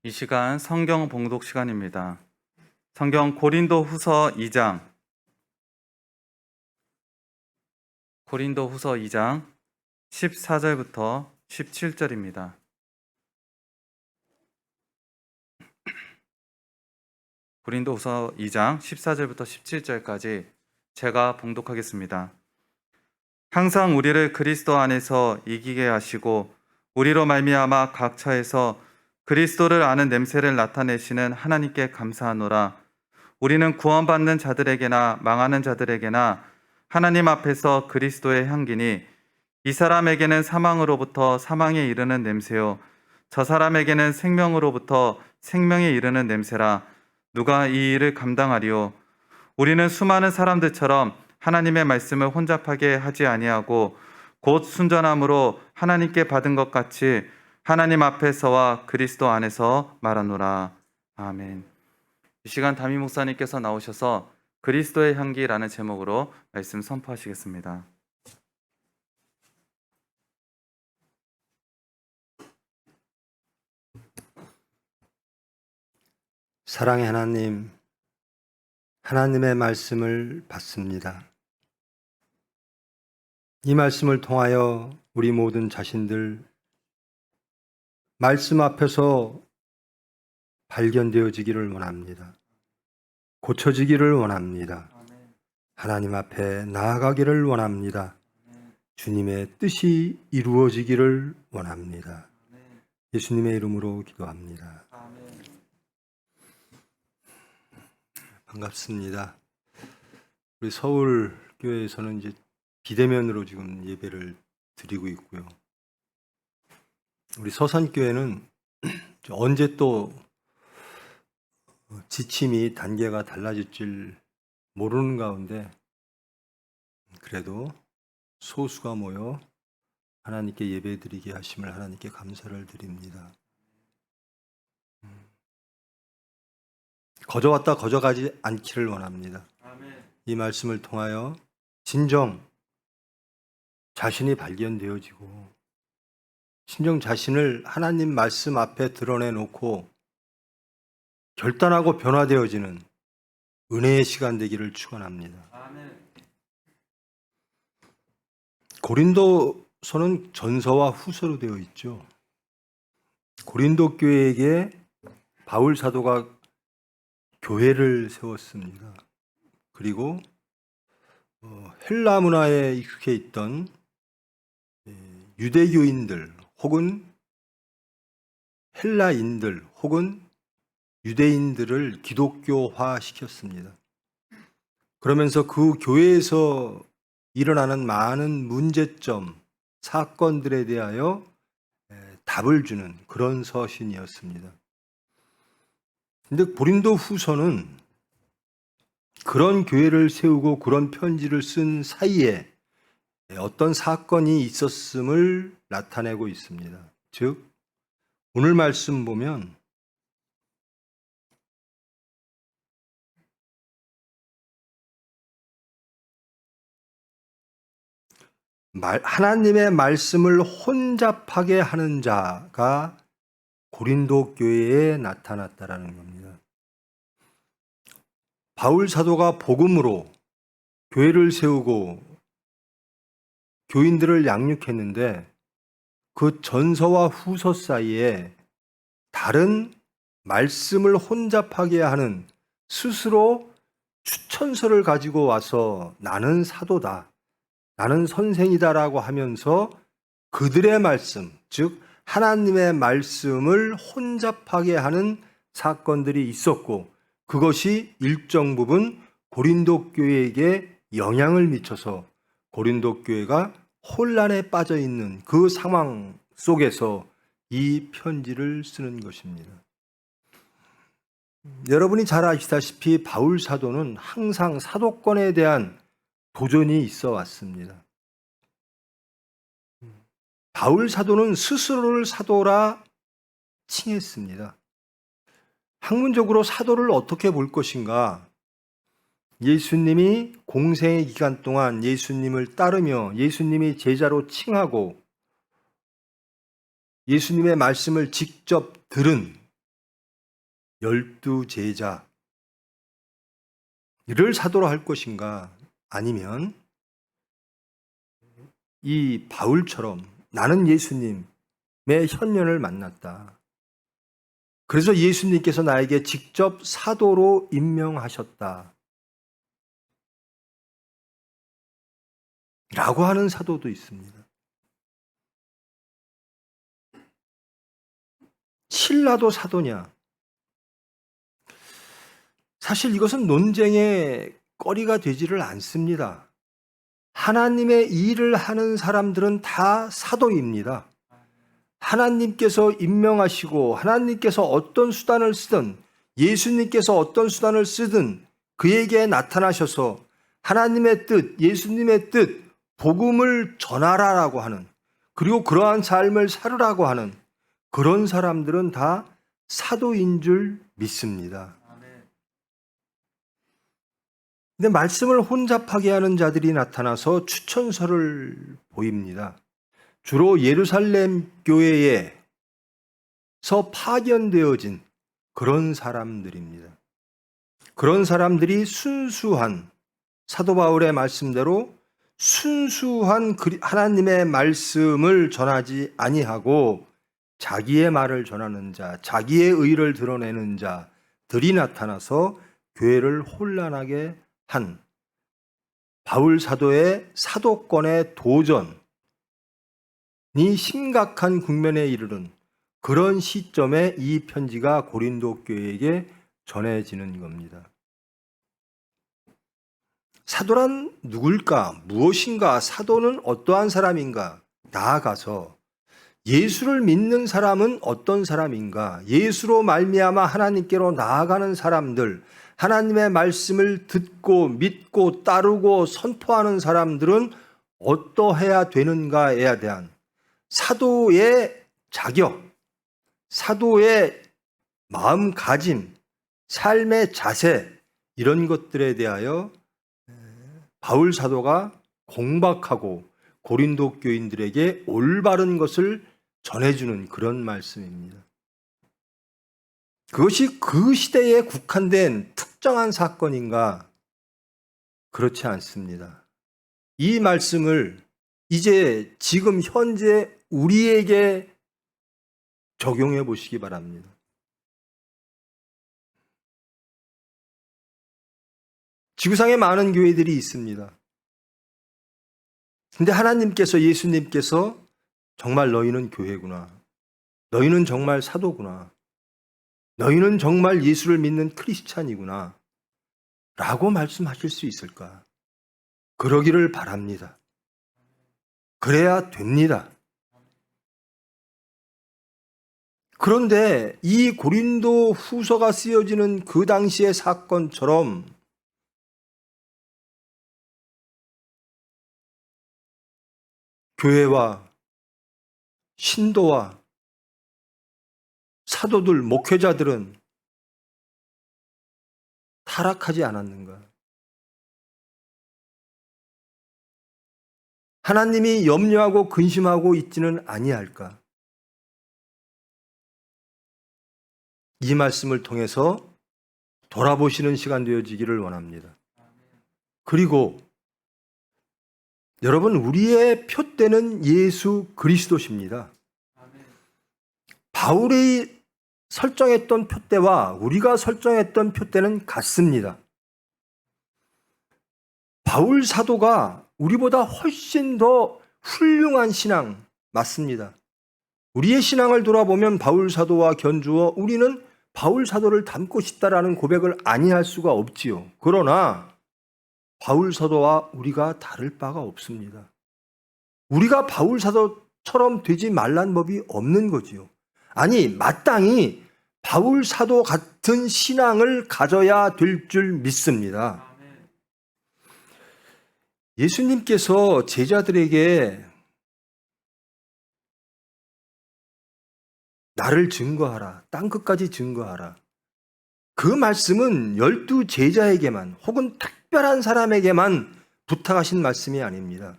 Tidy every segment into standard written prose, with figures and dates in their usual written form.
이 시간 성경 봉독 시간입니다. 성경 고린도후서 2장 14절부터 17절입니다. 고린도후서 2장 14절부터 17절까지 제가 봉독하겠습니다. 항상 우리를 그리스도 안에서 이기게 하시고 우리로 말미암아 각처에서 그리스도를 아는 냄새를 나타내시는 하나님께 감사하노라. 우리는 구원받는 자들에게나 망하는 자들에게나 하나님 앞에서 그리스도의 향기니 이 사람에게는 사망으로부터 사망에 이르는 냄새요 저 사람에게는 생명으로부터 생명에 이르는 냄새라. 누가 이 일을 감당하리요? 우리는 수많은 사람들처럼 하나님의 말씀을 혼잡하게 하지 아니하고 곧 순전함으로 하나님께 받은 것 같이 하나님 앞에서와 그리스도 안에서 말하노라. 아멘. 이 시간 담임 목사님께서 나오셔서 그리스도의 향기라는 제목으로 말씀 선포하시겠습니다. 사랑의 하나님, 하나님의 말씀을 받습니다. 이 말씀을 통하여 우리 모든 자신들 말씀 앞에서 발견되어지기를 원합니다. 고쳐지기를 원합니다. 하나님 앞에 나아가기를 원합니다. 주님의 뜻이 이루어지기를 원합니다. 예수님의 이름으로 기도합니다. 반갑습니다. 우리 서울교회에서는 이제 비대면으로 지금 예배를 드리고 있고요. 우리 서산교회는 언제 또 지침이 단계가 달라질지 모르는 가운데 그래도 소수가 모여 하나님께 예배드리게 하심을 하나님께 감사를 드립니다. 거저왔다 거저가지 않기를 원합니다. 이 말씀을 통하여 진정 자신이 발견되어지고 진정 자신을 하나님 말씀 앞에 드러내놓고 결단하고 변화되어지는 은혜의 시간 되기를 축원합니다. 고린도서는 전서와 후서로 되어 있죠. 고린도 교회에게 바울 사도가 교회를 세웠습니다. 그리고 헬라 문화에 익숙해 있던 유대교인들 혹은 헬라인들 혹은 유대인들을 기독교화 시켰습니다. 그러면서 그 교회에서 일어나는 많은 문제점, 사건들에 대하여 답을 주는 그런 서신이었습니다. 근데 고린도 후서는 그런 교회를 세우고 그런 편지를 쓴 사이에 어떤 사건이 있었음을 나타내고 있습니다. 즉, 오늘 말씀 보면 하나님의 말씀을 혼잡하게 하는 자가 고린도 교회에 나타났다라는 겁니다. 바울 사도가 복음으로 교회를 세우고 교인들을 양육했는데 그 전서와 후서 사이에 다른 말씀을 혼잡하게 하는 스스로 추천서를 가지고 와서 나는 사도다, 나는 선생이다라고 하면서 그들의 말씀, 즉 하나님의 말씀을 혼잡하게 하는 사건들이 있었고 그것이 일정 부분 고린도 교회에게 영향을 미쳐서 고린도 교회가 혼란에 빠져 있는 그 상황 속에서 이 편지를 쓰는 것입니다. 여러분이 잘 아시다시피 바울 사도는 항상 사도권에 대한 도전이 있어 왔습니다. 바울 사도는 스스로를 사도라 칭했습니다. 학문적으로 사도를 어떻게 볼 것인가? 예수님이 공생의 기간 동안 예수님을 따르며 예수님이 제자로 칭하고 예수님의 말씀을 직접 들은 12 제자를 사도로 할 것인가, 아니면 이 바울처럼 나는 예수님의 현년을 만났다, 그래서 예수님께서 나에게 직접 사도로 임명하셨다 라고 하는 사도도 있습니다. 신라도 사도냐? 사실 이것은 논쟁의 거리가 되지를 않습니다. 하나님의 일을 하는 사람들은 다 사도입니다. 하나님께서 임명하시고 하나님께서 어떤 수단을 쓰든, 예수님께서 어떤 수단을 쓰든 그에게 나타나셔서 하나님의 뜻, 예수님의 뜻, 복음을 전하라라고 하는, 그리고 그러한 삶을 살으라고 하는 그런 사람들은 다 사도인 줄 믿습니다. 근데 말씀을 혼잡하게 하는 자들이 나타나서 추천서를 보입니다. 주로 예루살렘 교회에서 파견되어진 그런 사람들입니다. 그런 사람들이 순수한, 사도 바울의 말씀대로 순수한 하나님의 말씀을 전하지 아니하고 자기의 말을 전하는 자, 자기의 의를 드러내는 자들이 나타나서 교회를 혼란하게 한 바울 사도의 사도권의 도전이 심각한 국면에 이르는 그런 시점에 이 편지가 고린도 교회에게 전해지는 겁니다. 사도란 누굴까? 무엇인가? 사도는 어떠한 사람인가? 나아가서 예수를 믿는 사람은 어떤 사람인가? 예수로 말미암아 하나님께로 나아가는 사람들, 하나님의 말씀을 듣고 믿고 따르고 선포하는 사람들은 어떠해야 되는가에 대한 사도의 자격, 사도의 마음가짐, 삶의 자세, 이런 것들에 대하여 바울 사도가 공박하고 고린도 교인들에게 올바른 것을 전해주는 그런 말씀입니다. 그것이 그 시대에 국한된 특정한 사건인가? 그렇지 않습니다. 이 말씀을 이제 지금 현재 우리에게 적용해 보시기 바랍니다. 지구상에 많은 교회들이 있습니다. 근데 하나님께서, 예수님께서 정말 너희는 교회구나, 너희는 정말 사도구나, 너희는 정말 예수를 믿는 크리스찬이구나 라고 말씀하실 수 있을까? 그러기를 바랍니다. 그래야 됩니다. 그런데 이 고린도 후서가 쓰여지는 그 당시의 사건처럼 교회와 신도와 사도들, 목회자들은 타락하지 않았는가? 하나님이 염려하고 근심하고 있지는 아니할까? 이 말씀을 통해서 돌아보시는 시간 되어지기를 원합니다. 그리고 여러분, 우리의 표대는 예수 그리스도십니다. 바울이 설정했던 표대와 우리가 설정했던 표대는 같습니다. 바울 사도가 우리보다 훨씬 더 훌륭한 신앙 맞습니다. 우리의 신앙을 돌아보면 바울 사도와 견주어 우리는 바울 사도를 닮고 싶다라는 고백을 아니할 수가 없지요. 그러나 바울 사도와 우리가 다를 바가 없습니다. 우리가 바울 사도처럼 되지 말란 법이 없는 거지요. 아니, 마땅히 바울 사도 같은 신앙을 가져야 될 줄 믿습니다. 예수님께서 제자들에게 나를 증거하라, 땅끝까지 증거하라, 그 말씀은 12 제자에게만 혹은 특별한 사람에게만 부탁하신 말씀이 아닙니다.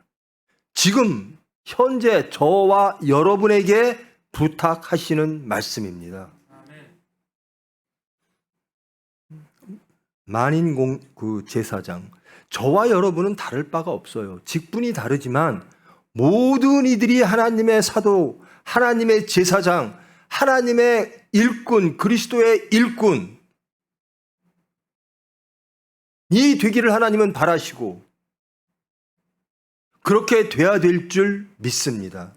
지금 현재 저와 여러분에게 부탁하시는 말씀입니다. 만인 제사장. 저와 여러분은 다를 바가 없어요. 직분이 다르지만 모든 이들이 하나님의 사도, 하나님의 제사장, 하나님의 일꾼, 그리스도의 일꾼, 이 되기를 하나님은 바라시고 그렇게 돼야 될 줄 믿습니다.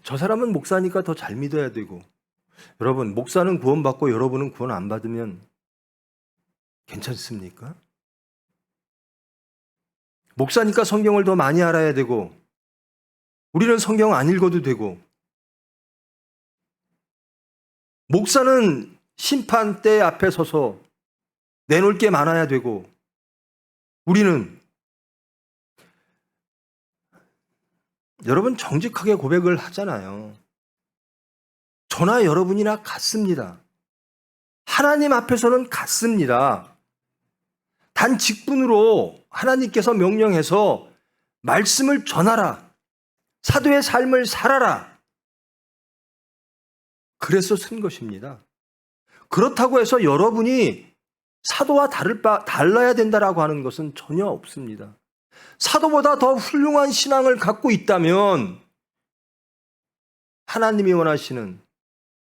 저 사람은 목사니까 더 잘 믿어야 되고, 여러분, 목사는 구원받고 여러분은 구원 안 받으면 괜찮습니까? 목사니까 성경을 더 많이 알아야 되고, 우리는 성경 안 읽어도 되고, 목사는 심판대 앞에 서서 내놓을 게 많아야 되고, 우리는, 여러분 정직하게 고백을 하잖아요. 저나 여러분이나 같습니다. 하나님 앞에서는 같습니다. 단 직분으로 하나님께서 명령해서 말씀을 전하라, 사도의 삶을 살아라, 그래서 쓴 것입니다. 그렇다고 해서 여러분이 사도와 달라야 된다라고 하는 것은 전혀 없습니다. 사도보다 더 훌륭한 신앙을 갖고 있다면 하나님이 원하시는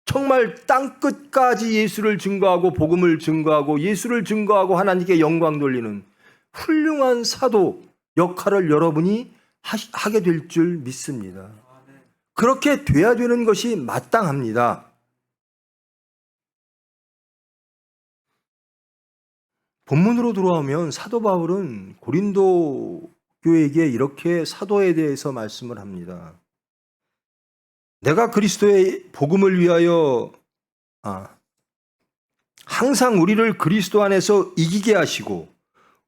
정말 땅끝까지 예수를 증거하고 복음을 증거하고 예수를 증거하고 하나님께 영광 돌리는 훌륭한 사도 역할을 여러분이 하게 될 줄 믿습니다. 그렇게 돼야 되는 것이 마땅합니다. 본문으로 돌아오면 사도 바울은 고린도 교회에게 이렇게 사도에 대해서 말씀을 합니다. 내가 그리스도의 복음을 위하여 항상 우리를 그리스도 안에서 이기게 하시고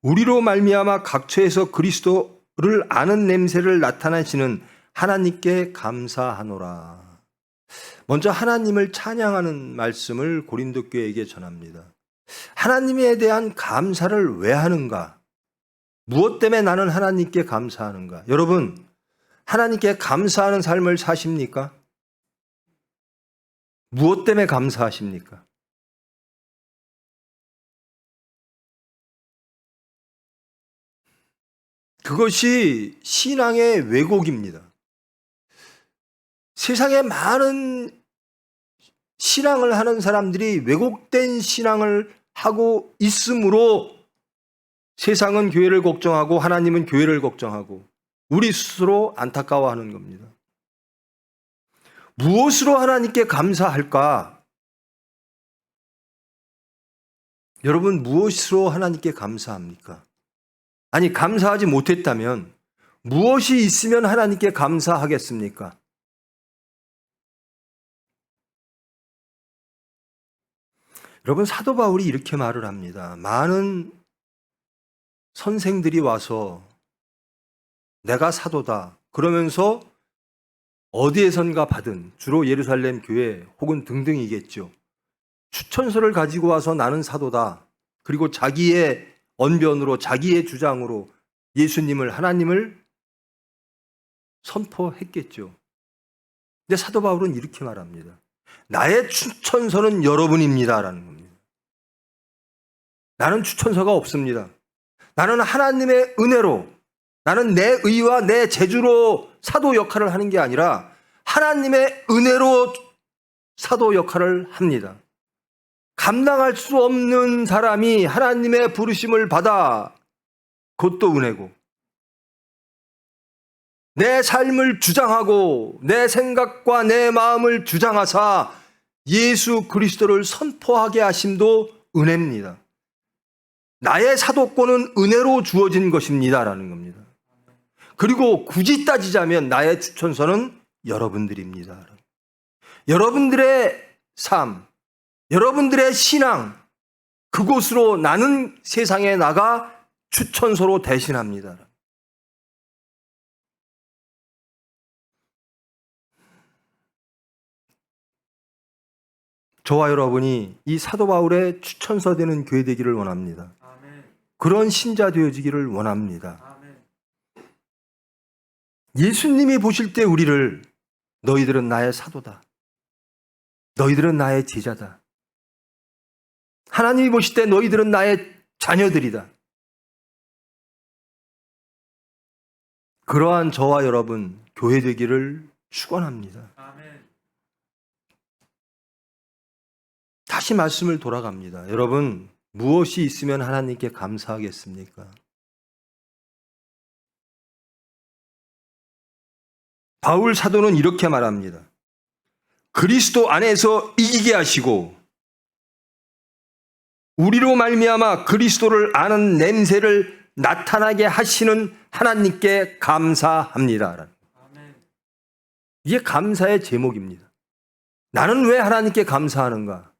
우리로 말미암아 각처에서 그리스도를 아는 냄새를 나타내시는 하나님께 감사하노라. 먼저 하나님을 찬양하는 말씀을 고린도 교회에게 전합니다. 하나님에 대한 감사를 왜 하는가? 무엇 때문에 나는 하나님께 감사하는가? 여러분, 하나님께 감사하는 삶을 사십니까? 무엇 때문에 감사하십니까? 그것이 신앙의 왜곡입니다. 세상에 많은 신앙을 하는 사람들이 왜곡된 신앙을 하고 있으므로 세상은 교회를 걱정하고 하나님은 교회를 걱정하고 우리 스스로 안타까워하는 겁니다. 무엇으로 하나님께 감사할까? 여러분, 무엇으로 하나님께 감사합니까? 아니, 감사하지 못했다면 무엇이 있으면 하나님께 감사하겠습니까? 여러분, 사도 바울이 이렇게 말을 합니다. 많은 선생들이 와서 내가 사도다 그러면서 어디에선가 받은, 주로 예루살렘 교회 혹은 등등이겠죠, 추천서를 가지고 와서 나는 사도다, 그리고 자기의 언변으로 자기의 주장으로 예수님을, 하나님을 선포했겠죠. 근데 사도 바울은 이렇게 말합니다. 나의 추천서는 여러분입니다라는 겁니다. 나는 추천서가 없습니다. 나는 하나님의 은혜로, 나는 내 의와 내 재주로 사도 역할을 하는 게 아니라 하나님의 은혜로 사도 역할을 합니다. 감당할 수 없는 사람이 하나님의 부르심을 받아, 그것도 은혜고, 내 삶을 주장하고 내 생각과 내 마음을 주장하사 예수 그리스도를 선포하게 하심도 은혜입니다. 나의 사도권은 은혜로 주어진 것입니다라는 겁니다. 그리고 굳이 따지자면 나의 추천서는 여러분들입니다. 여러분들의 삶, 여러분들의 신앙, 그곳으로 나는 세상에 나가 추천서로 대신합니다. 저와 여러분이 이 사도 바울의 추천서 되는 교회 되기를 원합니다. 그런 신자 되어지기를 원합니다. 예수님이 보실 때 우리를 너희들은 나의 사도다, 너희들은 나의 제자다, 하나님이 보실 때 너희들은 나의 자녀들이다. 그러한 저와 여러분 교회 되기를 축원합니다. 다시 말씀을 돌아갑니다. 여러분, 무엇이 있으면 하나님께 감사하겠습니까? 바울 사도는 이렇게 말합니다. 그리스도 안에서 이기게 하시고 우리로 말미암아 그리스도를 아는 냄새를 나타나게 하시는 하나님께 감사합니다. 이게 감사의 제목입니다. 나는 왜 하나님께 감사하는가?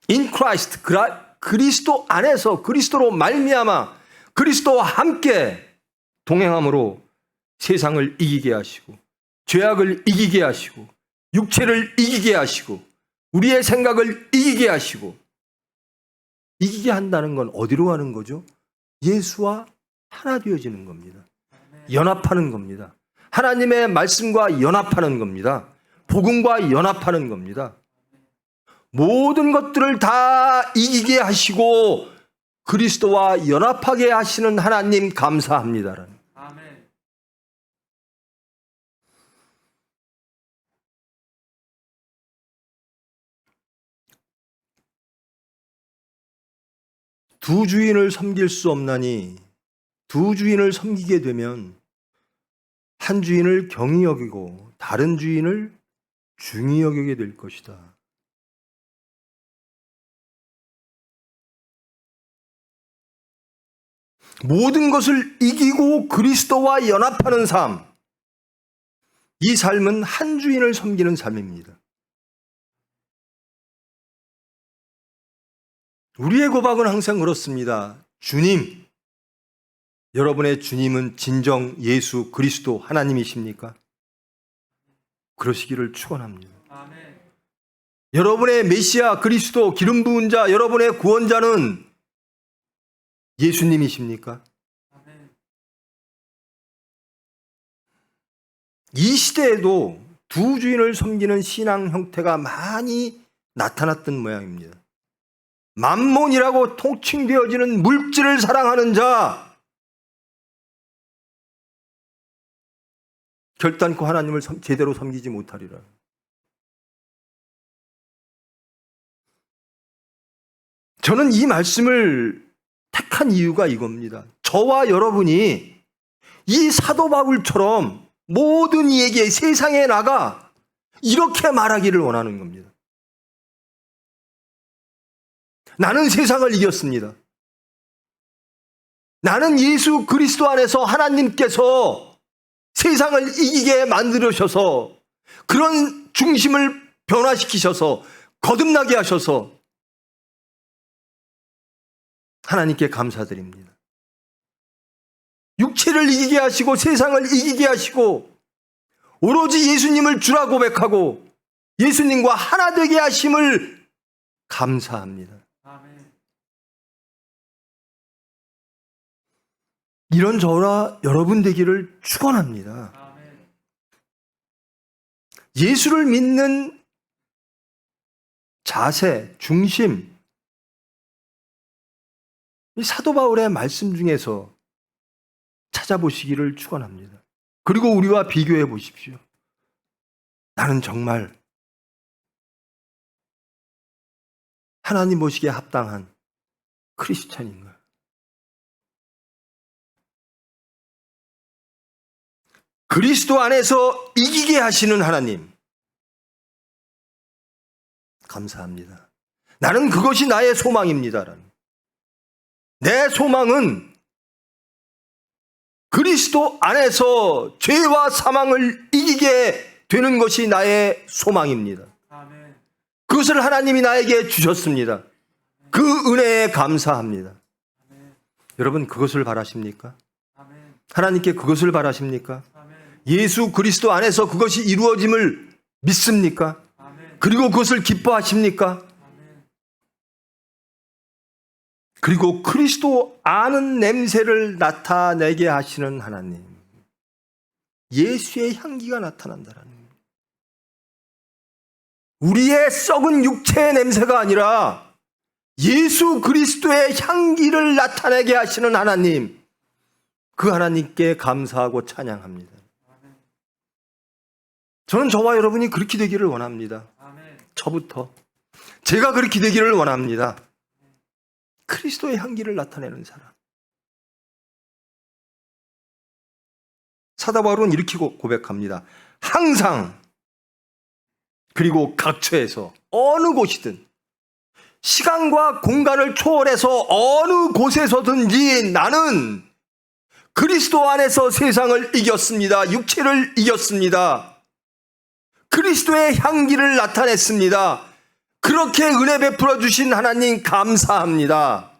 In Christ, 그리스도 안에서 그리스도로 말미암아 그리스도와 함께 동행함으로 세상을 이기게 하시고 죄악을 이기게 하시고 육체를 이기게 하시고 우리의 생각을 이기게 하시고 이기게 한다는 건 어디로 가는 거죠? 예수와 하나 되어지는 겁니다. 연합하는 겁니다. 하나님의 말씀과 연합하는 겁니다. 복음과 연합하는 겁니다. 모든 것들을 다 이기게 하시고 그리스도와 연합하게 하시는 하나님 감사합니다. 아멘. 두 주인을 섬길 수 없나니 두 주인을 섬기게 되면 한 주인을 경히 여기고 다른 주인을 중히 여기게 될 것이다. 모든 것을 이기고 그리스도와 연합하는 삶, 이 삶은 한 주인을 섬기는 삶입니다. 우리의 고백은 항상 그렇습니다. 주님, 여러분의 주님은 진정 예수 그리스도 하나님이십니까? 그러시기를 축원합니다. 아멘. 여러분의 메시아 그리스도 기름 부은 자, 여러분의 구원자는 예수님이십니까? 아멘. 이 시대에도 두 주인을 섬기는 신앙 형태가 많이 나타났던 모양입니다. 맘몬이라고 통칭되어지는 물질을 사랑하는 자, 결단코 하나님을 제대로 섬기지 못하리라. 저는 이 말씀을 택한 이유가 이겁니다. 저와 여러분이 이 사도 바울처럼 모든 이에게 세상에 나가 이렇게 말하기를 원하는 겁니다. 나는 세상을 이겼습니다. 나는 예수 그리스도 안에서 하나님께서 세상을 이기게 만들으셔서 그런 중심을 변화시키셔서 거듭나게 하셔서 하나님께 감사드립니다. 육체를 이기게 하시고 세상을 이기게 하시고 오로지 예수님을 주라 고백하고 예수님과 하나 되게 하심을 감사합니다. 아멘. 이런 저와 여러분 되기를 축원합니다. 아멘. 예수를 믿는 자세, 중심, 이 사도 바울의 말씀 중에서 찾아보시기를 축원합니다. 그리고 우리와 비교해 보십시오. 나는 정말 하나님 보시기에 합당한 크리스찬인가? 그리스도 안에서 이기게 하시는 하나님 감사합니다. 나는 그것이 나의 소망입니다. 내 소망은 그리스도 안에서 죄와 사망을 이기게 되는 것이 나의 소망입니다. 아멘. 그것을 하나님이 나에게 주셨습니다. 그 은혜에 감사합니다. 아멘. 여러분 그것을 바라십니까? 아멘. 하나님께 그것을 바라십니까? 아멘. 예수 그리스도 안에서 그것이 이루어짐을 믿습니까? 아멘. 그리고 그것을 기뻐하십니까? 아멘. 그리고 그리스도 아는 냄새를 나타내게 하시는 하나님. 예수의 향기가 나타난다라는 거예요. 우리의 썩은 육체의 냄새가 아니라 예수 그리스도의 향기를 나타내게 하시는 하나님, 그 하나님께 감사하고 찬양합니다. 저는 저와 여러분이 그렇게 되기를 원합니다. 저부터 제가 그렇게 되기를 원합니다. 그리스도의 향기를 나타내는 사람. 사도 바울은 이렇게 고백합니다. 항상 그리고 각처에서 어느 곳이든 시간과 공간을 초월해서 어느 곳에서든지 나는 그리스도 안에서 세상을 이겼습니다. 육체를 이겼습니다. 그리스도의 향기를 나타냈습니다. 그렇게 은혜 베풀어 주신 하나님 감사합니다.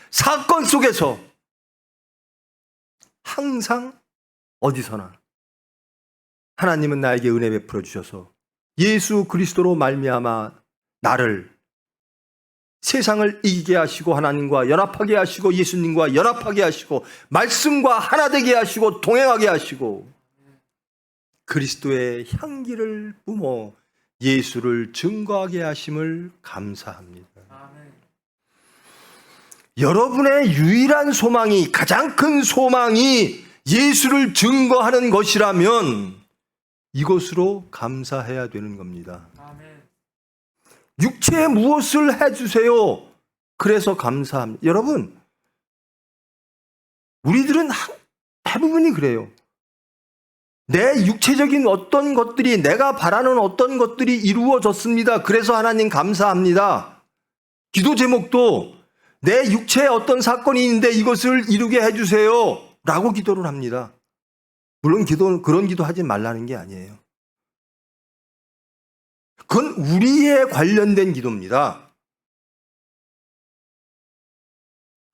사건 속에서 항상 어디서나 하나님은 나에게 은혜 베풀어 주셔서 예수 그리스도로 말미암아 나를 세상을 이기게 하시고 하나님과 연합하게 하시고 예수님과 연합하게 하시고 말씀과 하나 되게 하시고 동행하게 하시고 그리스도의 향기를 뿜어 예수를 증거하게 하심을 감사합니다. 여러분의 유일한 소망이, 가장 큰 소망이 예수를 증거하는 것이라면 이것으로 감사해야 되는 겁니다. 육체에 무엇을 해주세요? 그래서 감사합니다. 여러분, 우리들은 대부분이 그래요. 내 육체적인 어떤 것들이, 내가 바라는 어떤 것들이 이루어졌습니다. 그래서 하나님 감사합니다. 기도 제목도 내 육체에 어떤 사건이 있는데 이것을 이루게 해주세요 라고 기도를 합니다. 물론 그런 기도 하지 말라는 게 아니에요. 그건 우리에 관련된 기도입니다.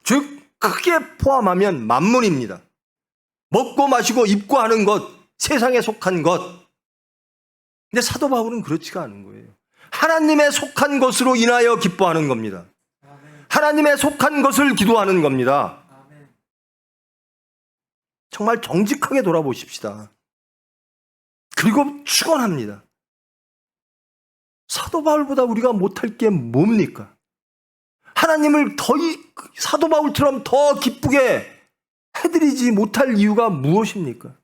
즉 크게 포함하면 만문입니다. 먹고 마시고 입고 하는 것, 세상에 속한 것. 근데 사도 바울은 그렇지가 않은 거예요. 하나님에 속한 것으로 인하여 기뻐하는 겁니다. 하나님에 속한 것을 기도하는 겁니다. 정말 정직하게 돌아보십시다. 그리고 축원합니다. 사도 바울보다 우리가 못할 게 뭡니까? 하나님을 사도 바울처럼 더 기쁘게 해드리지 못할 이유가 무엇입니까?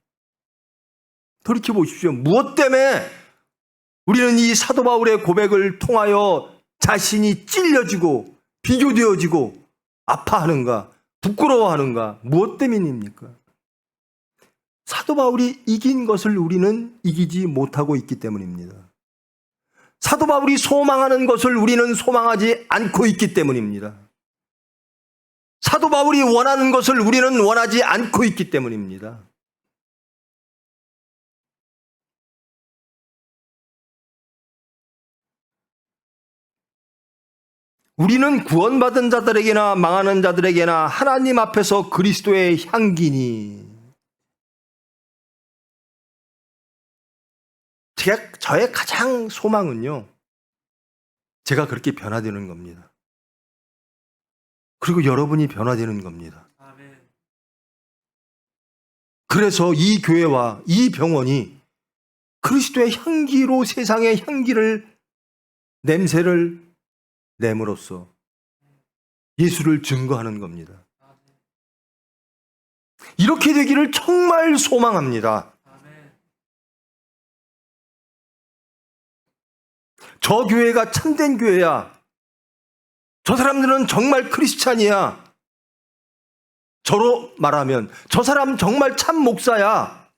돌이켜 보십시오. 무엇 때문에 우리는 이 사도 바울의 고백을 통하여 자신이 찔려지고 비교되어지고 아파하는가, 부끄러워하는가, 무엇 때문입니까? 사도 바울이 이긴 것을 우리는 이기지 못하고 있기 때문입니다. 사도 바울이 소망하는 것을 우리는 소망하지 않고 있기 때문입니다. 사도 바울이 원하는 것을 우리는 원하지 않고 있기 때문입니다. 우리는 구원받은 자들에게나 망하는 자들에게나 하나님 앞에서 그리스도의 향기니. 저의 가장 소망은요, 제가 그렇게 변화되는 겁니다. 그리고 여러분이 변화되는 겁니다. 그래서 이 교회와 이 병원이 그리스도의 향기로 세상의 향기를, 냄새를 내므로써 예수를 증거하는 겁니다. 이렇게 되기를 정말 소망합니다. 저 교회가 참된 교회야. 저 사람들은 정말 크리스찬이야. 저로 말하면 저 사람 정말 참 목사야.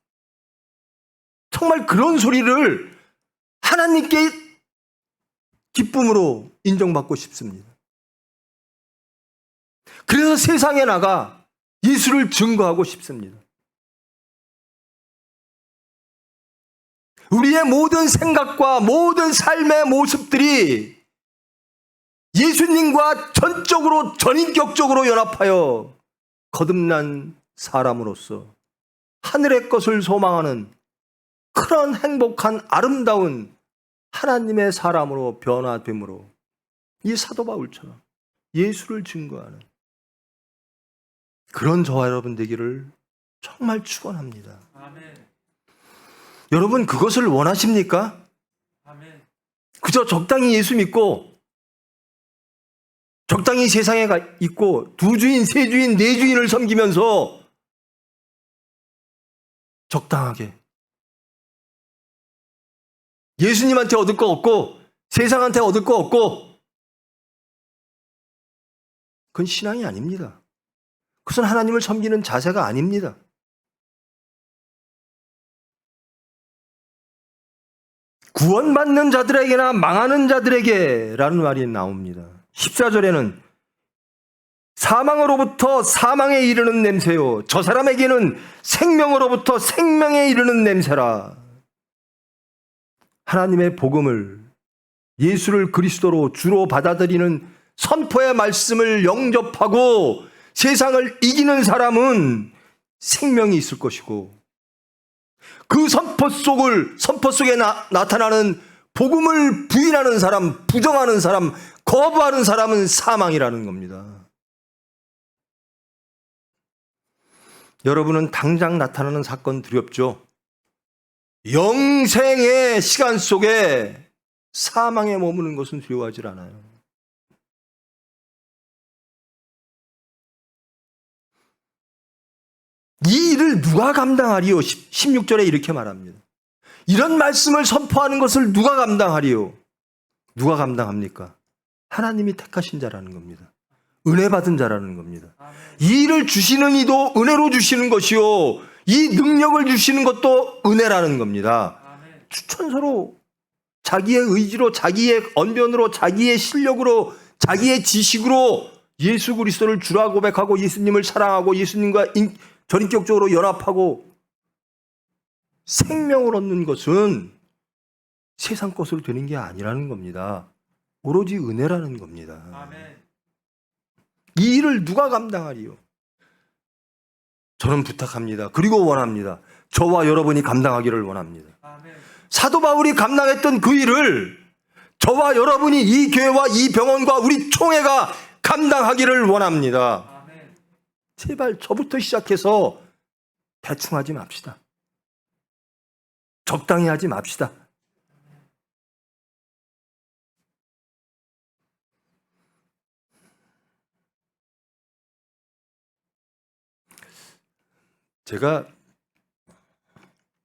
정말 그런 소리를 하나님께 기쁨으로 인정받고 싶습니다. 그래서 세상에 나가 예수를 증거하고 싶습니다. 우리의 모든 생각과 모든 삶의 모습들이 예수님과 전적으로, 전인격적으로 연합하여 거듭난 사람으로서 하늘의 것을 소망하는 그런 행복한 아름다운 하나님의 사람으로 변화됨으로 이 사도 바울처럼 예수를 증거하는 그런 저와 여러분 되기를 정말 축원합니다. 아멘. 여러분 그것을 원하십니까? 아멘. 그저 적당히 예수 믿고 적당히 세상에 있고 두 주인, 세 주인, 네 주인을 섬기면서 적당하게 예수님한테 얻을 거 없고 세상한테 얻을 거 없고 그건 신앙이 아닙니다. 그것은 하나님을 섬기는 자세가 아닙니다. 구원받는 자들에게나 망하는 자들에게라는 말이 나옵니다. 14절에는 사망으로부터 사망에 이르는 냄새요 저 사람에게는 생명으로부터 생명에 이르는 냄새라. 하나님의 복음을 예수를 그리스도로 주로 받아들이는 선포의 말씀을 영접하고 세상을 이기는 사람은 생명이 있을 것이고 그 선포 속에 나타나는 복음을 부인하는 사람, 부정하는 사람, 거부하는 사람은 사망이라는 겁니다. 여러분은 당장 나타나는 사건 두렵죠? 영생의 시간 속에 사망에 머무는 것은 두려워하지 않아요. 이 일을 누가 감당하리요? 16절에 이렇게 말합니다. 이런 말씀을 선포하는 것을 누가 감당하리요? 누가 감당합니까? 하나님이 택하신 자라는 겁니다. 은혜 받은 자라는 겁니다. 이 일을 주시는 이도 은혜로 주시는 것이요 이 능력을 주시는 것도 은혜라는 겁니다. 추천서로 자기의 의지로 자기의 언변으로 자기의 실력으로 자기의 지식으로 예수 그리스도를 주라 고백하고 예수님을 사랑하고 예수님과 전인격적으로 연합하고 생명을 얻는 것은 세상 것으로 되는 게 아니라는 겁니다. 오로지 은혜라는 겁니다. 아멘. 이 일을 누가 감당하리요? 저는 부탁합니다. 그리고 원합니다. 저와 여러분이 감당하기를 원합니다. 아멘. 사도 바울이 감당했던 그 일을 저와 여러분이 이 교회와 이 병원과 우리 총회가 감당하기를 원합니다. 아멘. 제발 저부터 시작해서 대충 하지 맙시다. 적당히 하지 맙시다. 제가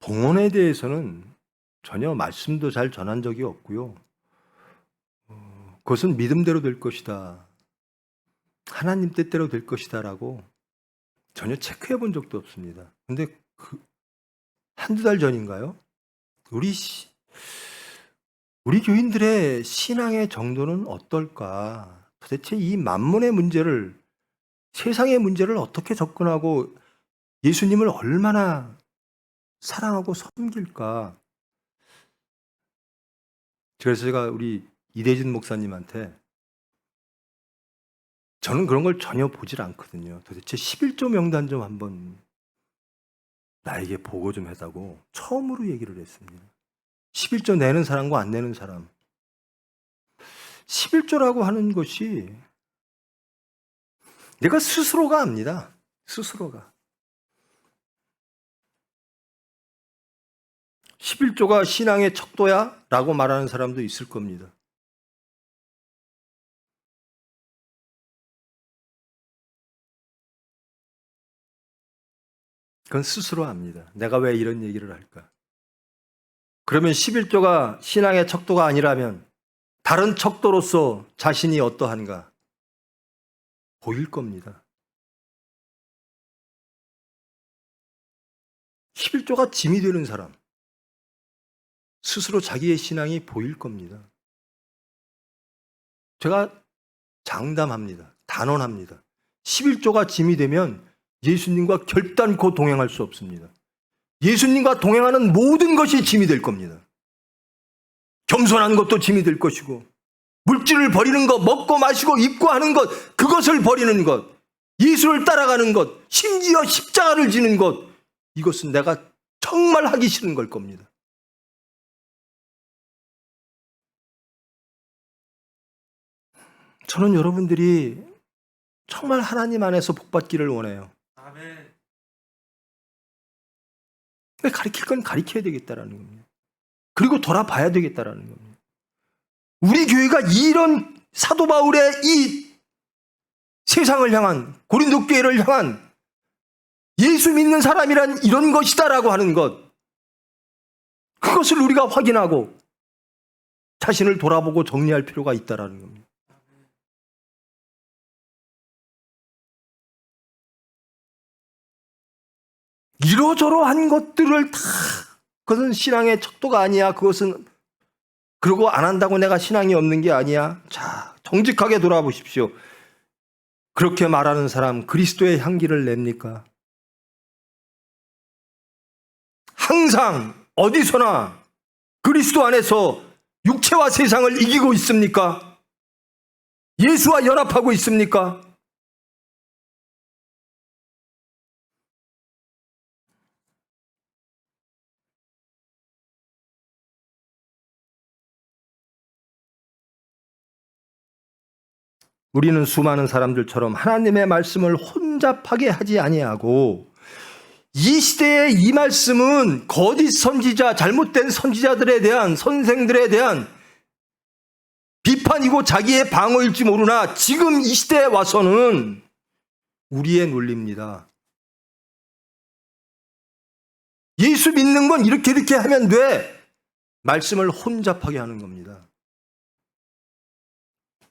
봉헌에 대해서는 전혀 말씀도 잘 전한 적이 없고요. 그것은 믿음대로 될 것이다. 하나님 뜻대로 될 것이다 라고 전혀 체크해 본 적도 없습니다. 근데 한두 달 전인가요? 우리 교인들의 신앙의 정도는 어떨까? 도대체 이 만문의 문제를, 세상의 문제를 어떻게 접근하고 예수님을 얼마나 사랑하고 섬길까? 그래서 제가 우리 이대진 목사님한테 저는 그런 걸 전혀 보질 않거든요. 도대체 11조 명단 좀 한번 나에게 보고 좀 해다고 처음으로 얘기를 했습니다. 11조 내는 사람과 안 내는 사람. 11조라고 하는 것이 내가 스스로가 압니다. 스스로가. 11조가 신앙의 척도야? 라고 말하는 사람도 있을 겁니다. 그건 스스로 압니다. 내가 왜 이런 얘기를 할까? 그러면 11조가 신앙의 척도가 아니라면 다른 척도로서 자신이 어떠한가? 보일 겁니다. 11조가 짐이 되는 사람, 스스로 자기의 신앙이 보일 겁니다. 제가 장담합니다. 단언합니다. 11조가 짐이 되면 예수님과 결단코 동행할 수 없습니다. 예수님과 동행하는 모든 것이 짐이 될 겁니다. 겸손한 것도 짐이 될 것이고, 물질을 버리는 것, 먹고 마시고 입고 하는 것, 그것을 버리는 것, 예수를 따라가는 것, 심지어 십자가를 지는 것, 이것은 내가 정말 하기 싫은 걸 겁니다. 저는 여러분들이 정말 하나님 안에서 복받기를 원해요. 아멘. 가르칠 건 가르쳐야 되겠다라는 겁니다. 그리고 돌아봐야 되겠다라는 겁니다. 우리 교회가 이런 사도 바울의 이 세상을 향한, 고린도 교회를 향한 예수 믿는 사람이란 이런 것이다라고 하는 것, 그것을 우리가 확인하고 자신을 돌아보고 정리할 필요가 있다라는 겁니다. 이러저러한 것들을 다, 그것은 신앙의 척도가 아니야. 그것은 그러고 안 한다고 내가 신앙이 없는 게 아니야. 자, 정직하게 돌아보십시오. 그렇게 말하는 사람 그리스도의 향기를 냅니까? 항상 어디서나 그리스도 안에서 육체와 세상을 이기고 있습니까? 예수와 연합하고 있습니까? 우리는 수많은 사람들처럼 하나님의 말씀을 혼잡하게 하지 아니하고, 이 시대의 이 말씀은 거짓 선지자, 잘못된 선지자들에 대한, 선생들에 대한 비판이고 자기의 방어일지 모르나 지금 이 시대에 와서는 우리의 논리입니다. 예수 믿는 건 이렇게 하면 돼. 말씀을 혼잡하게 하는 겁니다.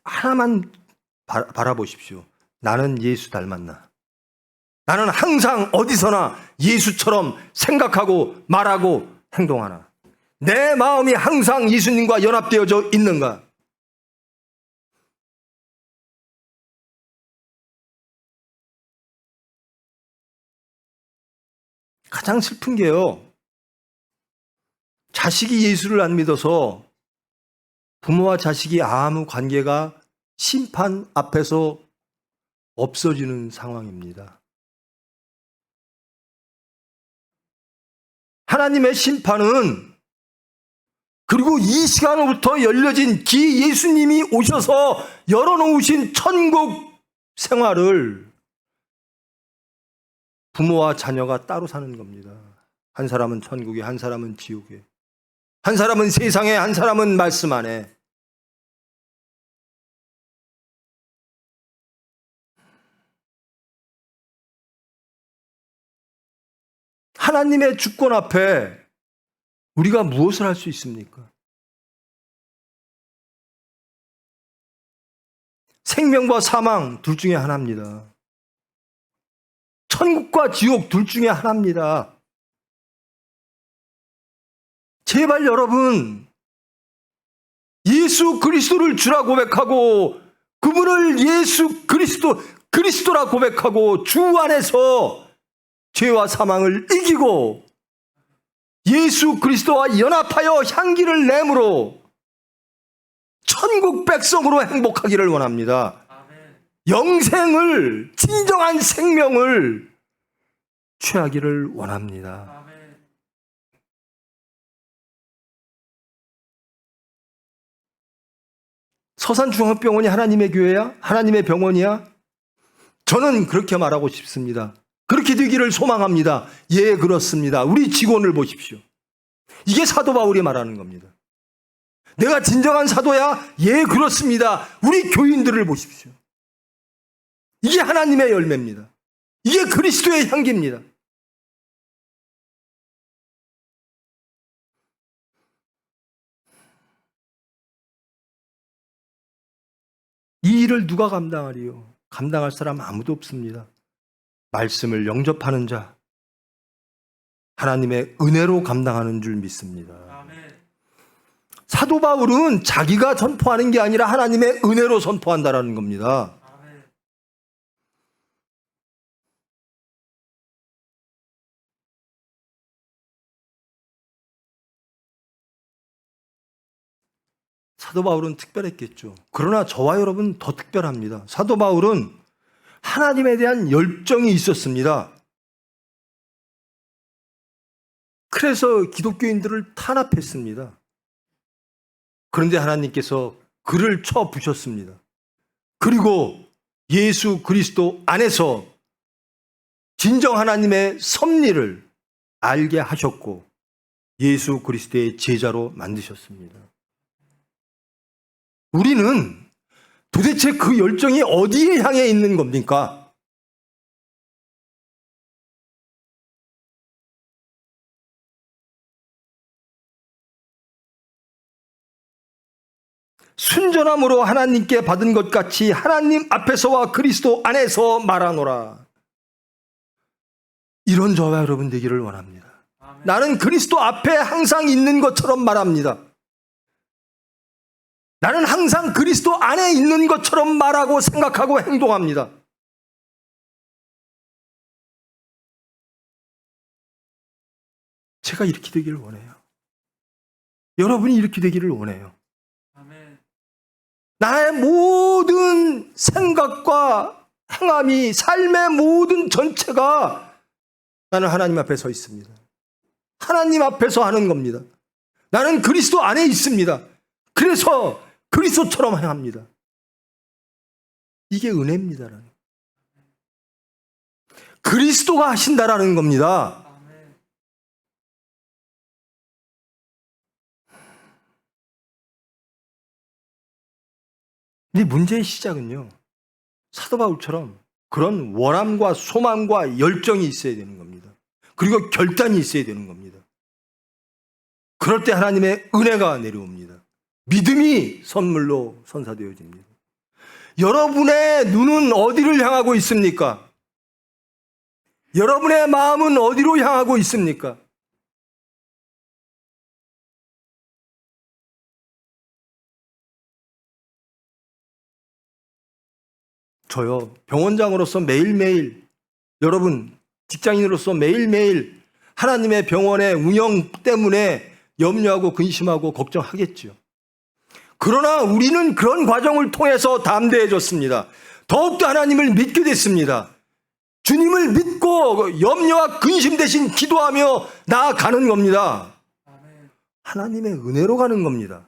하나만 바라보십시오. 나는 예수 닮았나? 나는 항상 어디서나 예수처럼 생각하고 말하고 행동하나? 내 마음이 항상 예수님과 연합되어져 있는가? 가장 슬픈 게요, 자식이 예수를 안 믿어서 부모와 자식이 아무 관계가 심판 앞에서 없어지는 상황입니다. 하나님의 심판은, 그리고 이 시간으로부터 열려진 기 예수님이 오셔서 열어놓으신 천국 생활을 부모와 자녀가 따로 사는 겁니다. 한 사람은 천국에, 한 사람은 지옥에, 한 사람은 세상에, 한 사람은 말씀 안에. 하나님의 주권 앞에 우리가 무엇을 할 수 있습니까? 생명과 사망 둘 중에 하나입니다. 천국과 지옥 둘 중에 하나입니다. 제발 여러분, 예수 그리스도를 주라 고백하고, 그분을 예수 그리스도라 고백하고, 주 안에서 죄와 사망을 이기고 예수 그리스도와 연합하여 향기를 내므로 천국 백성으로 행복하기를 원합니다. 영생을, 진정한 생명을 취하기를 원합니다. 서산중앙병원이 하나님의 교회야? 하나님의 병원이야? 저는 그렇게 말하고 싶습니다. 그렇게 되기를 소망합니다. 예, 그렇습니다. 우리 직원을 보십시오. 이게 사도 바울이 말하는 겁니다. 내가 진정한 사도야? 예, 그렇습니다. 우리 교인들을 보십시오. 이게 하나님의 열매입니다. 이게 그리스도의 향기입니다. 이 일을 누가 감당하리요? 감당할 사람 아무도 없습니다. 말씀을 영접하는 자, 하나님의 은혜로 감당하는 줄 믿습니다. 사도 바울은 자기가 선포하는 게 아니라 하나님의 은혜로 선포한다라는 겁니다. 사도 바울은 특별했겠죠. 그러나 저와 여러분 더 특별합니다. 사도 바울은 하나님에 대한 열정이 있었습니다. 그래서 기독교인들을 탄압했습니다. 그런데 하나님께서 그를 쳐 부셨습니다. 그리고 예수 그리스도 안에서 진정 하나님의 섭리를 알게 하셨고 예수 그리스도의 제자로 만드셨습니다. 우리는 도대체 그 열정이 어디에 향해 있는 겁니까? 순전함으로 하나님께 받은 것 같이 하나님 앞에서와 그리스도 안에서 말하노라. 이런 저와 여러분 되기를 원합니다. 나는 그리스도 앞에 항상 있는 것처럼 말합니다. 나는 항상 그리스도 안에 있는 것처럼 말하고 생각하고 행동합니다. 제가 이렇게 되기를 원해요. 여러분이 이렇게 되기를 원해요. 나의 모든 생각과 행함이 삶의 모든 전체가 나는 하나님 앞에 서 있습니다. 하나님 앞에서 하는 겁니다. 나는 그리스도 안에 있습니다. 그래서 그리스도처럼 행합니다. 이게 은혜입니다. 그리스도가 하신다라는 겁니다. 근데 문제의 시작은요, 사도 바울처럼 그런 원함과 소망과 열정이 있어야 되는 겁니다. 그리고 결단이 있어야 되는 겁니다. 그럴 때 하나님의 은혜가 내려옵니다. 믿음이 선물로 선사되어집니다. 여러분의 눈은 어디를 향하고 있습니까? 여러분의 마음은 어디로 향하고 있습니까? 저요, 병원장으로서 매일매일, 여러분 직장인으로서 매일매일 하나님의 병원의 운영 때문에 염려하고 근심하고 걱정하겠죠. 그러나 우리는 그런 과정을 통해서 담대해졌습니다. 더욱더 하나님을 믿게 됐습니다. 주님을 믿고 염려와 근심 대신 기도하며 나아가는 겁니다. 하나님의 은혜로 가는 겁니다.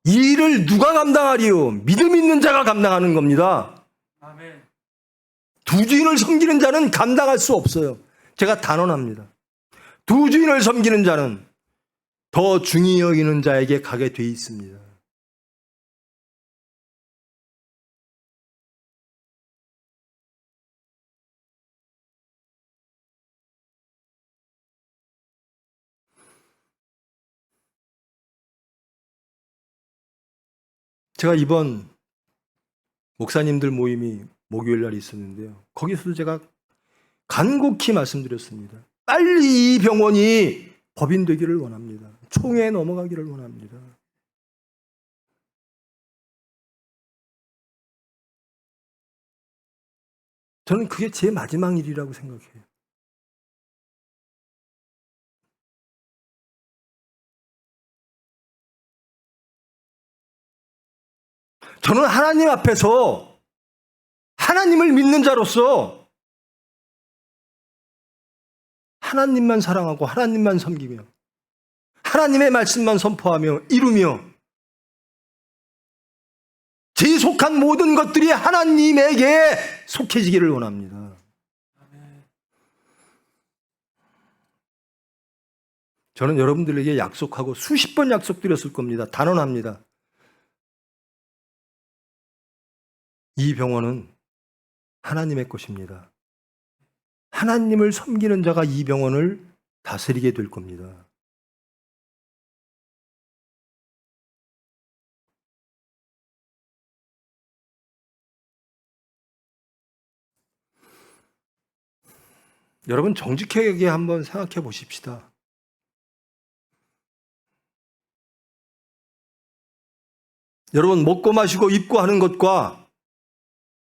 이 일을 누가 감당하리요? 믿음 있는 자가 감당하는 겁니다. 두 주인을 섬기는 자는 감당할 수 없어요. 제가 단언합니다. 두 주인을 섬기는 자는 더 중히 여기는 자에게 가게 돼 있습니다. 제가 이번 목사님들 모임이 목요일 날 있었는데요. 거기서도 제가 간곡히 말씀드렸습니다. 빨리 이 병원이 법인되기를 원합니다. 총회에 넘어가기를 원합니다. 저는 그게 제 마지막 일이라고 생각해요. 저는 하나님 앞에서 하나님을 믿는 자로서 하나님만 사랑하고 하나님만 섬기며 하나님의 말씀만 선포하며 이루며 제 속한 모든 것들이 하나님에게 속해지기를 원합니다. 저는 여러분들에게 약속하고 수십 번 약속드렸을 겁니다. 단언합니다. 이 병원은 하나님의 것입니다. 하나님을 섬기는 자가 이 병원을 다스리게 될 겁니다. 여러분 정직하게 한번 생각해 보십시다. 여러분 먹고 마시고 입고 하는 것과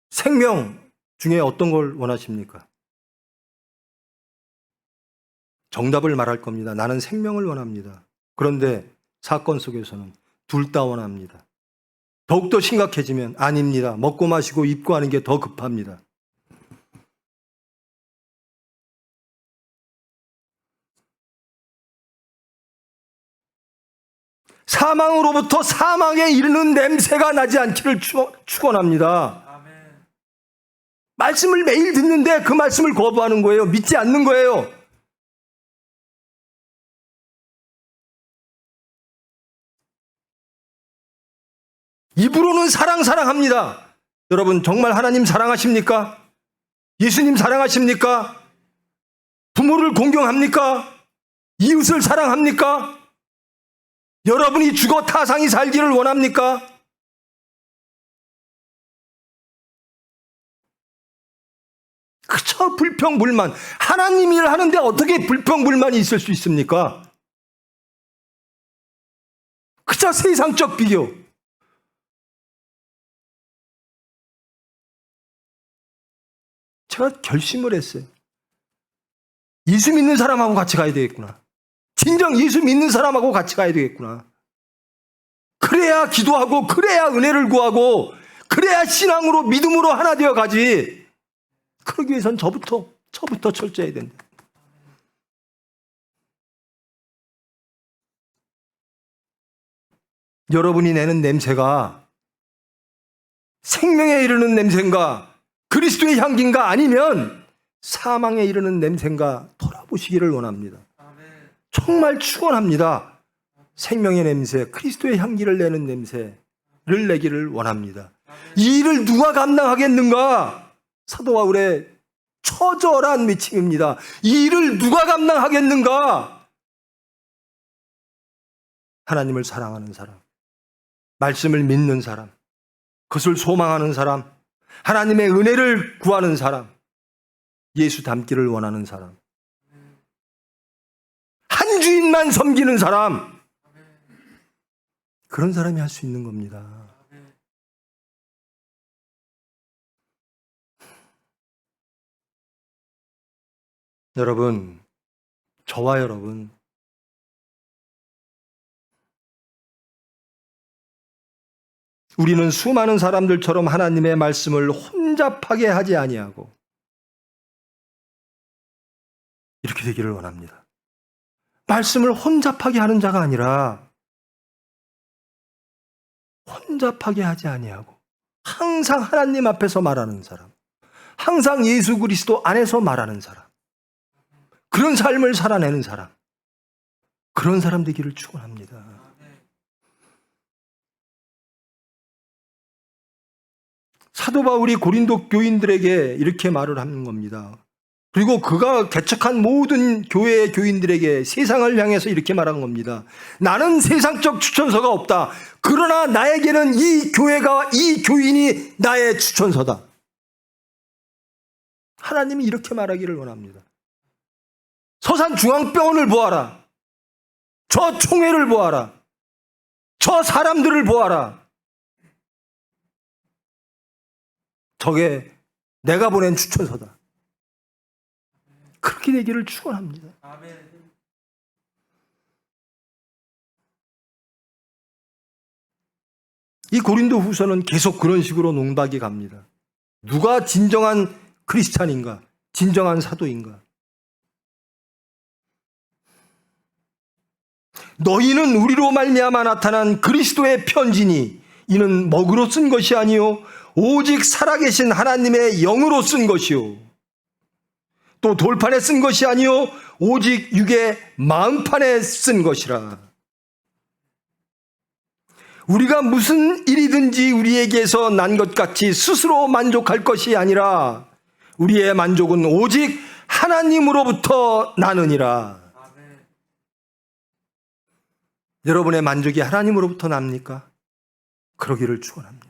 생명 중에 어떤 걸 원하십니까? 정답을 말할 겁니다. 나는 생명을 원합니다. 그런데 사건 속에서는 둘 다 원합니다. 더욱더 심각해지면 아닙니다. 먹고 마시고 입고 하는 게 더 급합니다. 사망으로부터 사망에 이르는 냄새가 나지 않기를 축원합니다. 말씀을 매일 듣는데 그 말씀을 거부하는 거예요. 믿지 않는 거예요. 입으로는 사랑합니다. 여러분 정말 하나님 사랑하십니까? 예수님 사랑하십니까? 부모를 공경합니까? 이웃을 사랑합니까? 여러분이 죽어 타상이 살기를 원합니까? 그저 불평불만. 하나님 일을 하는데 어떻게 불평불만이 있을 수 있습니까? 그저 세상적 비교. 제가 결심을 했어요. 예수 믿는 사람하고 같이 가야 되겠구나. 진정 예수 믿는 사람하고 같이 가야 되겠구나. 그래야 기도하고, 그래야 은혜를 구하고, 그래야 신앙으로, 믿음으로 하나 되어 가지. 그러기 위해선 저부터 철저해야 된다. 여러분이 내는 냄새가 생명에 이르는 냄새인가, 그리스도의 향기인가, 아니면 사망에 이르는 냄새인가 돌아보시기를 원합니다. 정말 축원합니다. 생명의 냄새, 그리스도의 향기를 내는 냄새를 내기를 원합니다. 이 일을 누가 감당하겠는가? 사도 바울의 처절한 외침입니다. 이 일을 누가 감당하겠는가? 하나님을 사랑하는 사람, 말씀을 믿는 사람, 그것을 소망하는 사람, 하나님의 은혜를 구하는 사람, 예수 닮기를 원하는 사람, 한 주인만 섬기는 사람, 그런 사람이 할 수 있는 겁니다. 여러분, 저와 여러분, 우리는 수많은 사람들처럼 하나님의 말씀을 혼잡하게 하지 아니하고 이렇게 되기를 원합니다. 말씀을 혼잡하게 하는 자가 아니라 혼잡하게 하지 아니하고 항상 하나님 앞에서 말하는 사람, 항상 예수 그리스도 안에서 말하는 사람, 그런 삶을 살아내는 사람, 그런 사람 되기를 축원합니다. 사도 바울이 고린도 교인들에게 이렇게 말을 하는 겁니다. 그리고 그가 개척한 모든 교회의 교인들에게 세상을 향해서 이렇게 말한 겁니다. 나는 세상적 추천서가 없다. 그러나 나에게는 이 교회가, 이 교인이 나의 추천서다. 하나님이 이렇게 말하기를 원합니다. 서산중앙병원을 보아라. 저 총회를 보아라. 저 사람들을 보아라. 저게 내가 보낸 추천서다. 그렇게 되기를 축원합니다. 이 고린도 후서는 계속 그런 식으로 농박이 갑니다. 누가 진정한 크리스찬인가? 진정한 사도인가? 너희는 우리로 말미암아 나타난 그리스도의 편지니 이는 먹으로 쓴 것이 아니요 오직 살아계신 하나님의 영으로 쓴 것이요 또 돌판에 쓴 것이 아니요 오직 육의 마음판에 쓴 것이라. 우리가 무슨 일이든지 우리에게서 난 것 같이 스스로 만족할 것이 아니라 우리의 만족은 오직 하나님으로부터 나느니라. 여러분의 만족이 하나님으로부터 납니까? 그러기를 축원합니다.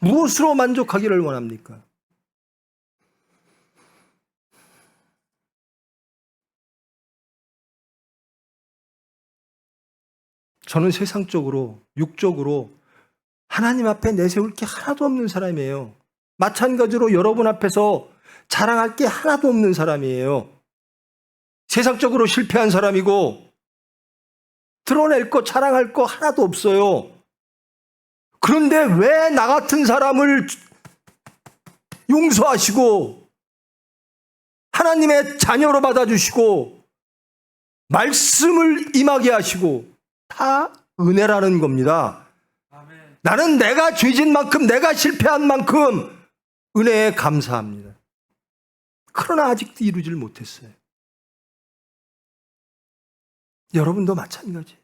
무엇으로 만족하기를 원합니까? 저는 세상적으로, 육적으로 하나님 앞에 내세울 게 하나도 없는 사람이에요. 마찬가지로 여러분 앞에서 자랑할 게 하나도 없는 사람이에요. 세상적으로 실패한 사람이고 드러낼 거, 자랑할 거 하나도 없어요. 그런데 왜 나 같은 사람을 용서하시고 하나님의 자녀로 받아주시고 말씀을 임하게 하시고 다 은혜라는 겁니다. 나는 내가 죄진 만큼, 내가 실패한 만큼 은혜에 감사합니다. 그러나 아직도 이루질 못했어요. 여러분도 마찬가지.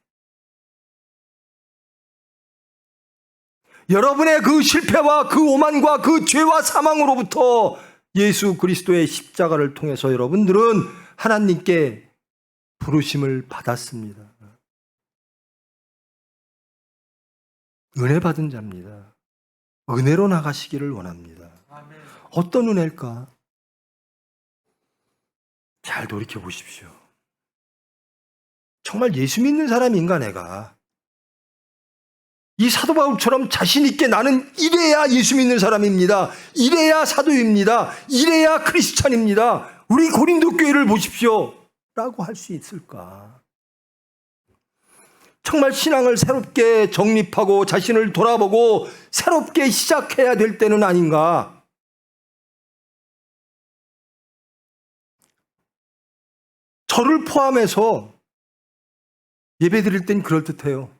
여러분의 그 실패와 그 오만과 그 죄와 사망으로부터 예수 그리스도의 십자가를 통해서 여러분들은 하나님께 부르심을 받았습니다. 은혜 받은 자입니다. 은혜로 나가시기를 원합니다. 어떤 은혜일까? 잘 돌이켜 보십시오. 정말 예수 믿는 사람인가 내가? 이 사도 바울처럼 자신 있게 나는 이래야 예수 믿는 사람입니다. 이래야 사도입니다. 이래야 크리스찬입니다. 우리 고린도 교회를 보십시오. 라고 할 수 있을까? 정말 신앙을 새롭게 정립하고 자신을 돌아보고 새롭게 시작해야 될 때는 아닌가? 저를 포함해서 예배 드릴 땐 그럴듯해요.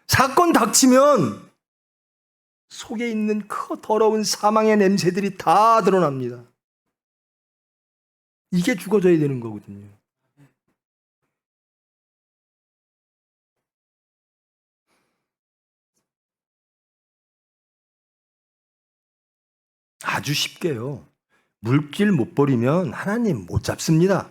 사건 닥치면 속에 있는 그 더러운 사망의 냄새들이 다 드러납니다. 이게 죽어져야 되는 거거든요. 아주 쉽게요. 물길 못 버리면 하나님 못 잡습니다.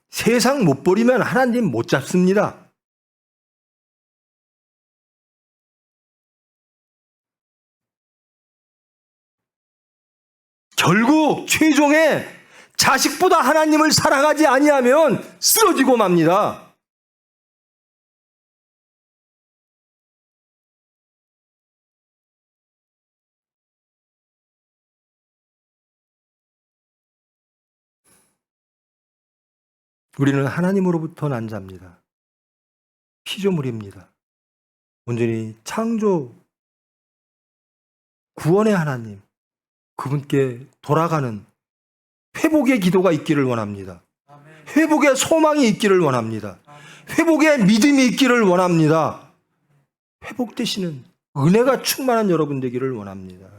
세상 못 버리면 하나님 못 잡습니다. 결국 최종에 자식보다 하나님을 사랑하지 아니하면 쓰러지고 맙니다. 우리는 하나님으로부터 난 자입니다. 피조물입니다. 온전히 창조, 구원의 하나님, 그분께 돌아가는 회복의 기도가 있기를 원합니다. 회복의 소망이 있기를 원합니다. 회복의 믿음이 있기를 원합니다. 회복되시는 은혜가 충만한 여러분 되기를 원합니다.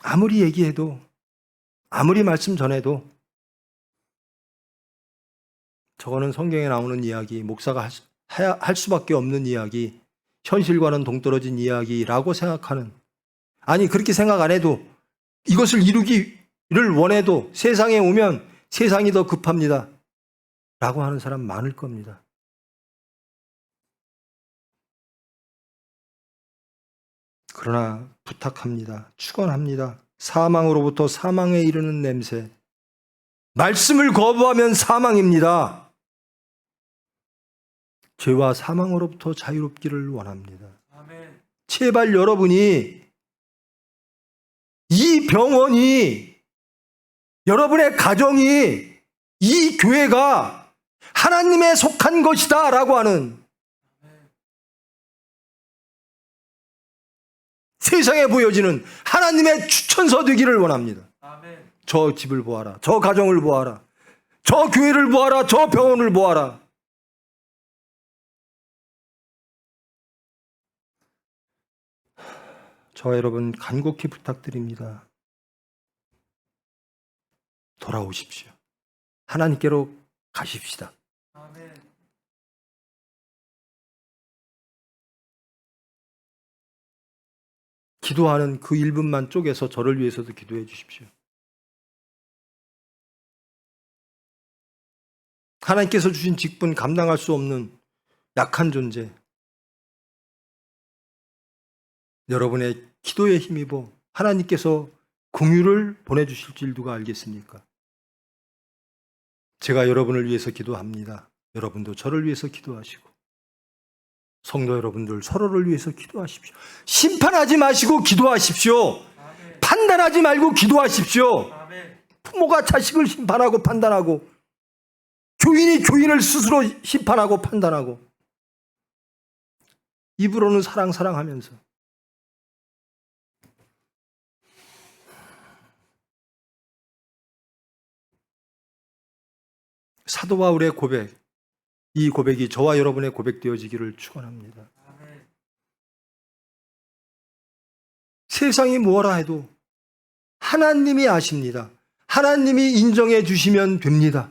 아무리 얘기해도, 아무리 말씀 전해도 저거는 성경에 나오는 이야기, 목사가 할 수밖에 없는 이야기, 현실과는 동떨어진 이야기라고 생각하는, 아니 그렇게 생각 안 해도 이것을 이루기를 원해도 세상에 오면 세상이 더 급합니다 라고 하는 사람 많을 겁니다. 그러나 부탁합니다. 축원합니다. 사망으로부터 사망에 이르는 냄새. 말씀을 거부하면 사망입니다. 죄와 사망으로부터 자유롭기를 원합니다. 아멘. 제발 여러분이 이 병원이, 여러분의 가정이, 이 교회가 하나님에 속한 것이다 라고 하는, 세상에 보여지는 하나님의 추천서 되기를 원합니다. 아멘. 저 집을 보아라. 저 가정을 보아라. 저 교회를 보아라. 저 병원을 보아라. 저와 여러분 간곡히 부탁드립니다. 돌아오십시오. 하나님께로 가십시다. 아멘. 기도하는 그 1분만 쪼개서 저를 위해서도 기도해 주십시오. 하나님께서 주신 직분 감당할 수 없는 약한 존재, 여러분의 기도에 힘입어 하나님께서 긍휼을 보내주실 줄 누가 알겠습니까? 제가 여러분을 위해서 기도합니다. 여러분도 저를 위해서 기도하시고, 성도 여러분들 서로를 위해서 기도하십시오. 심판하지 마시고 기도하십시오. 아멘. 판단하지 말고 기도하십시오. 아멘. 부모가 자식을 심판하고 판단하고, 교인이 교인을 스스로 심판하고 판단하고, 입으로는 사랑하면서. 사도 바울의 고백, 이 고백이 저와 여러분의 고백 되어지기를 축원합니다. 세상이 뭐라 해도 하나님이 아십니다. 하나님이 인정해 주시면 됩니다.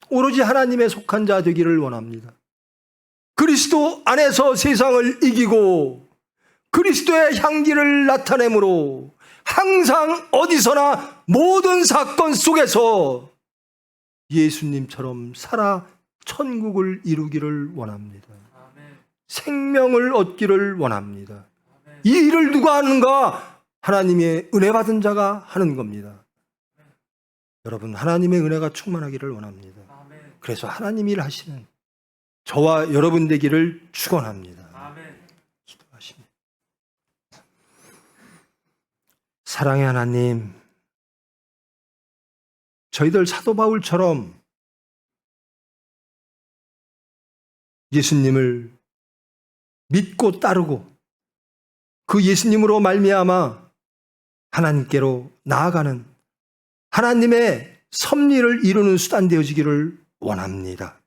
오로지 하나님에 속한 자 되기를 원합니다. 그리스도 안에서 세상을 이기고 그리스도의 향기를 나타내므로 항상 어디서나 모든 사건 속에서 예수님처럼 살아 천국을 이루기를 원합니다. 생명을 얻기를 원합니다. 이 일을 누가 하는가? 하나님의 은혜 받은 자가 하는 겁니다. 여러분, 하나님의 은혜가 충만하기를 원합니다. 그래서 하나님 일 하시는 저와 여러분 되기를 축원합니다. 기도하십니다. 사랑의 하나님, 저희들 사도 바울처럼 예수님을 믿고 따르고 그 예수님으로 말미암아 하나님께로 나아가는 하나님의 섭리를 이루는 수단 되어지기를 원합니다.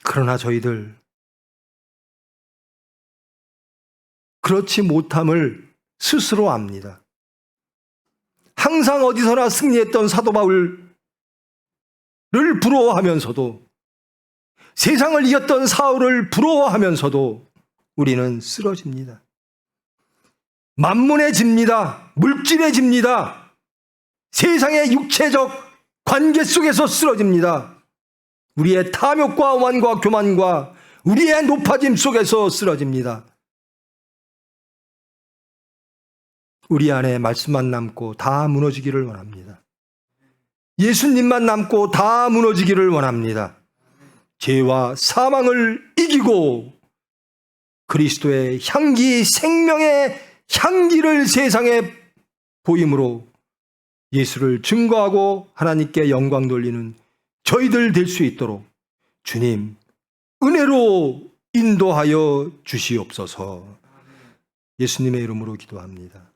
그러나 저희들 그렇지 못함을 스스로 압니다. 항상 어디서나 승리했던 사도 바울을 부러워하면서도 세상을 이겼던 사울을 부러워하면서도 우리는 쓰러집니다. 만문해집니다. 물질해집니다. 세상의 육체적 관계 속에서 쓰러집니다. 우리의 탐욕과 오만과 교만과 우리의 높아짐 속에서 쓰러집니다. 우리 안에 말씀만 남고 다 무너지기를 원합니다. 예수님만 남고 다 무너지기를 원합니다. 죄와 사망을 이기고 그리스도의 향기, 생명의 향기를 세상에 보임으로 예수를 증거하고 하나님께 영광 돌리는 저희들 될 수 있도록 주님 은혜로 인도하여 주시옵소서. 예수님의 이름으로 기도합니다.